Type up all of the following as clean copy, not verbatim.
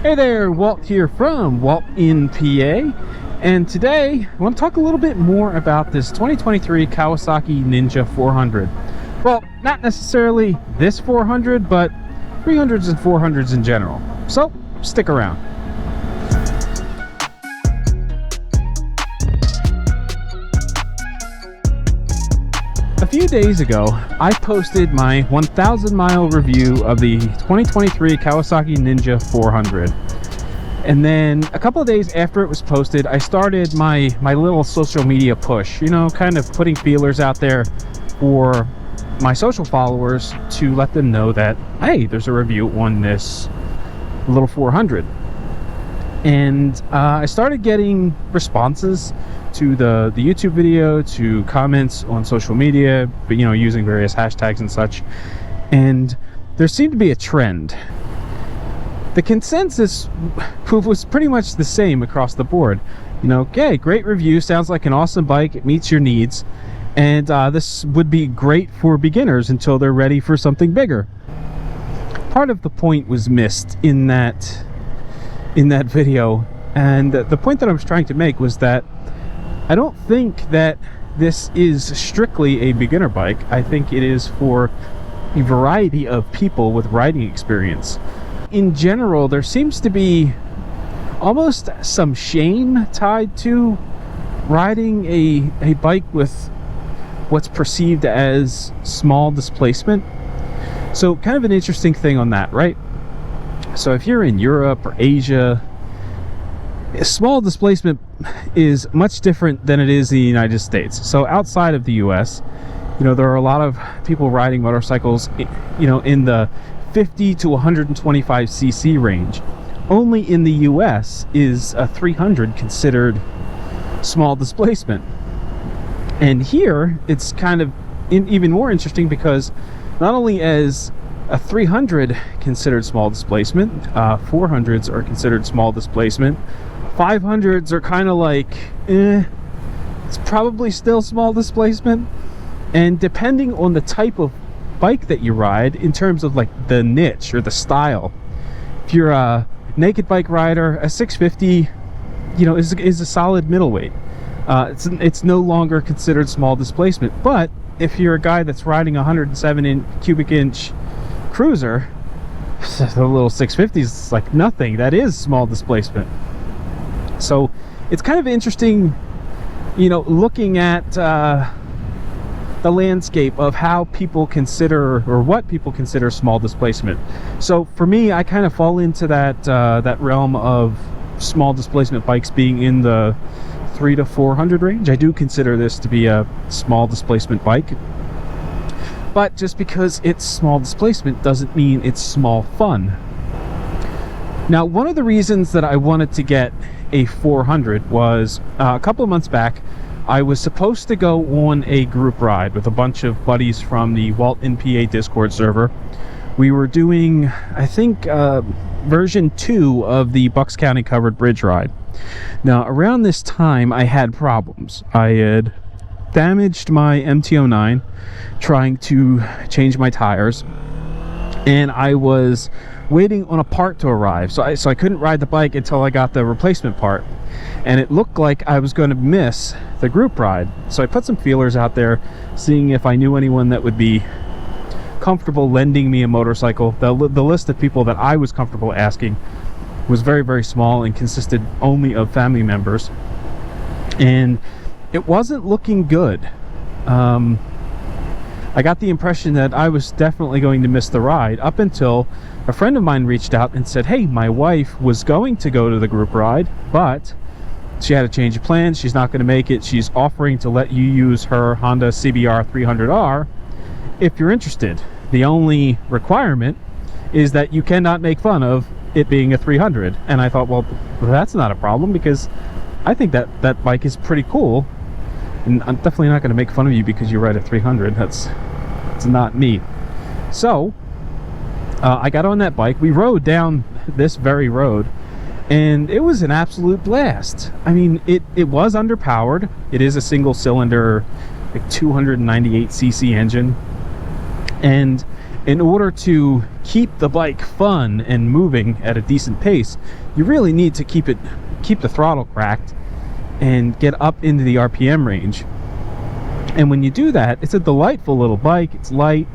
Hey there, Walt here from WaltInPA, and today I want to talk a little bit more about this 2023 Kawasaki Ninja 400. Well, not necessarily this 400, but 300s and 400s in general. So, stick around. A few days ago, I posted my 1,000 mile review of the 2023 Kawasaki Ninja 400. And then a couple of days after it was posted, I started my little social media push, you know, kind of putting feelers out there for my social followers to let them know that, hey, there's a review on this little 400. And I started getting responses to the YouTube video, to comments on social media, but you know, using various hashtags and such. And there seemed to be a trend. The consensus was pretty much the same across the board. You know, okay, great review, sounds like an awesome bike, it meets your needs, and this would be great for beginners until they're ready for something bigger. Part of the point was missed in that video, and the point that I was trying to make was that I don't think that this is strictly a beginner bike. I think it is for a variety of people with riding experience. In general, there seems to be almost some shame tied to riding a bike with what's perceived as small displacement. So kind of an interesting thing on that, right? So if you're in Europe or Asia, small displacement is much different than it is in the United States. So outside of the US, you know, there are a lot of people riding motorcycles, you know, in the 50 to 125 cc range. Only in the US is a 300 considered small displacement. And here it's kind of even more interesting because not only is a 300 considered small displacement, 400s are considered small displacement, 500s are kind of like, it's probably still small displacement. And depending on the type of bike that you ride, in terms of like the niche or the style, if you're a naked bike rider, a 650, you know, is a solid middleweight. It's no longer considered small displacement. But if you're a guy that's riding a 107 cubic inch cruiser, the little 650 is like nothing. That is small displacement. So it's kind of interesting, you know, looking at the landscape of how people consider, or what people consider, small displacement. So for me, I kind of fall into that realm of small displacement bikes being in the 300 to 400 range. I do consider this to be a small displacement bike, but just because it's small displacement doesn't mean it's small fun. Now, one of the reasons that I wanted to get a 400 was a couple of months back, I was supposed to go on a group ride with a bunch of buddies from the WaltInPA Discord server. We were doing, I think, version 2 of the Bucks County Covered Bridge ride. Now, around this time, I had problems. I had damaged my MT-09 trying to change my tires, and I was waiting on a part to arrive, so I couldn't ride the bike until I got the replacement part, and it looked like I was going to miss the group ride. So I put some feelers out there, seeing if I knew anyone that would be comfortable lending me a motorcycle. The list of people that I was comfortable asking was very, very small and consisted only of family members, and it wasn't looking good. I got the impression that I was definitely going to miss the ride, up until a friend of mine reached out and said, hey, my wife was going to go to the group ride, but she had a change of plans. She's not going to make it. She's offering to let you use her Honda CBR 300R if you're interested. The only requirement is that you cannot make fun of it being a 300. And I thought, well, that's not a problem, because I think that bike is pretty cool, and I'm definitely not going to make fun of you because you ride a 300. That's not me. So I got on that bike. We rode down this very road, and it was an absolute blast. I mean, it was underpowered. It is a single cylinder, like 298 cc engine, and in order to keep the bike fun and moving at a decent pace, you really need to keep the throttle cracked and get up into the RPM range. And when you do that, it's a delightful little bike. It's light,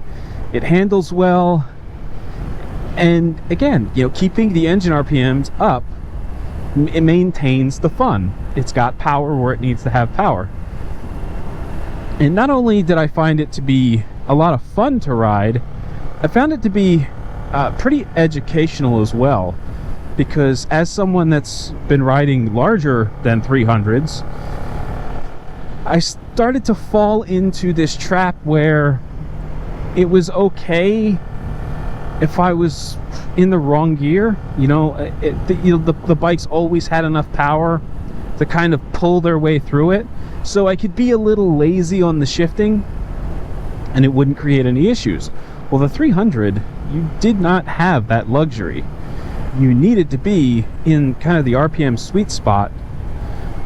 it handles well, and again, you know, keeping the engine RPMs up, it maintains the fun. It's got power where it needs to have power. And not only did I find it to be a lot of fun to ride, I found it to be pretty educational as well, because as someone that's been riding larger than 300s, I started to fall into this trap where it was okay if I was in the wrong gear. You know, the bikes always had enough power to kind of pull their way through it, so I could be a little lazy on the shifting and it wouldn't create any issues. Well, the 300, you did not have that luxury. You needed to be in kind of the RPM sweet spot,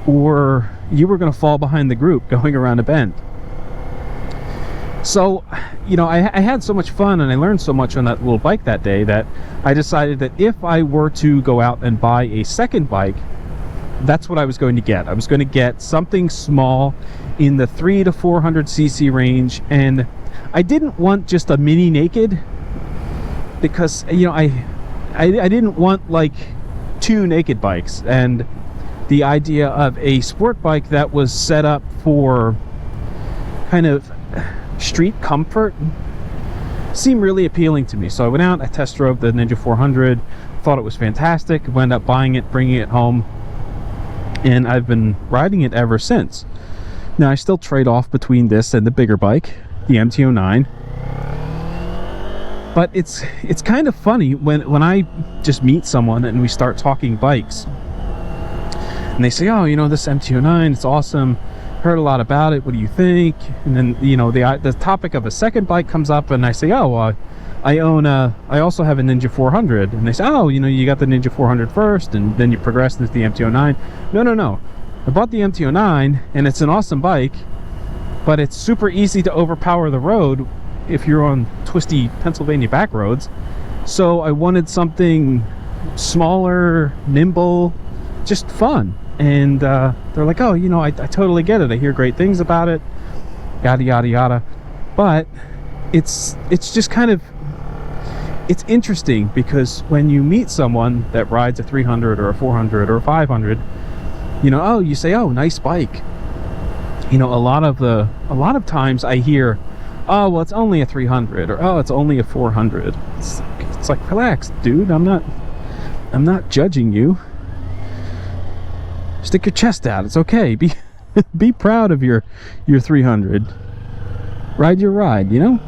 or you were going to fall behind the group going around a bend. So, you know, I had so much fun and I learned so much on that little bike that day that I decided that if I were to go out and buy a second bike, that's what I was going to get. I was going to get something small in the 300 to 400 cc range, and I didn't want just a mini naked, because, you know, I didn't want like two naked bikes, and the idea of a sport bike that was set up for kind of street comfort seemed really appealing to me. So I went out, I test drove the Ninja 400, thought it was fantastic, wound up buying it, bringing it home, and I've been riding it ever since. Now I still trade off between this and the bigger bike, the MT-09, but it's kind of funny when I just meet someone and we start talking bikes, and they say, oh, you know, this MT-09, it's awesome, heard a lot about it, what do you think? And then, you know, the topic of a second bike comes up, and I say, oh, I also have a Ninja 400, and they say, oh, you know, you got the Ninja 400 first and then you progressed into the MT-09. No, I bought the MT-09 and it's an awesome bike, but it's super easy to overpower the road if you're on twisty Pennsylvania back roads. So I wanted something smaller, nimble, just fun. And they're like, oh, you know, I totally get it, I hear great things about it, yada yada yada. But it's just kind of, it's interesting, because when you meet someone that rides a 300 or a 400 or a 500, you know, oh, you say, oh, nice bike. You know, a lot of times I hear, oh, well, it's only a 300, or oh, it's only a 400. It's like, relax, dude, I'm not judging you. Stick your chest out, it's okay. Be proud of your 300. Ride your ride, you know?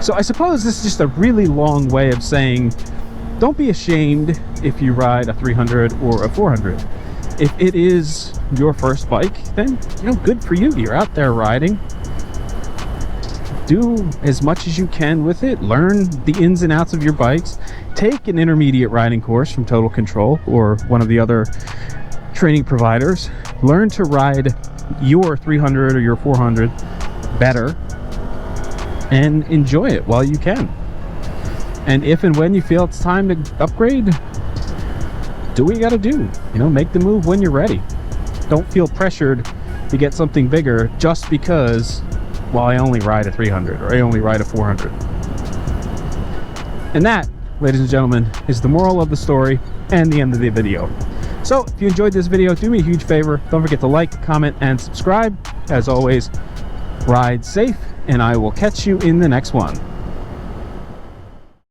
So I suppose this is just a really long way of saying, don't be ashamed if you ride a 300 or a 400. If it is your first bike, then, you know, good for you. You're out there riding. Do as much as you can with it. Learn the ins and outs of your bikes. Take an intermediate riding course from Total Control or one of the other training providers. Learn to ride your 300 or your 400 better, and enjoy it while you can. And if and when you feel it's time to upgrade, do what you gotta do. You know, make the move when you're ready. Don't feel pressured to get something bigger just because, well, I only ride a 300 or I only ride a 400. And that, ladies and gentlemen, is the moral of the story and the end of the video. So if you enjoyed this video, do me a huge favor. Don't forget to like, comment, and subscribe. As always, ride safe, and I will catch you in the next one.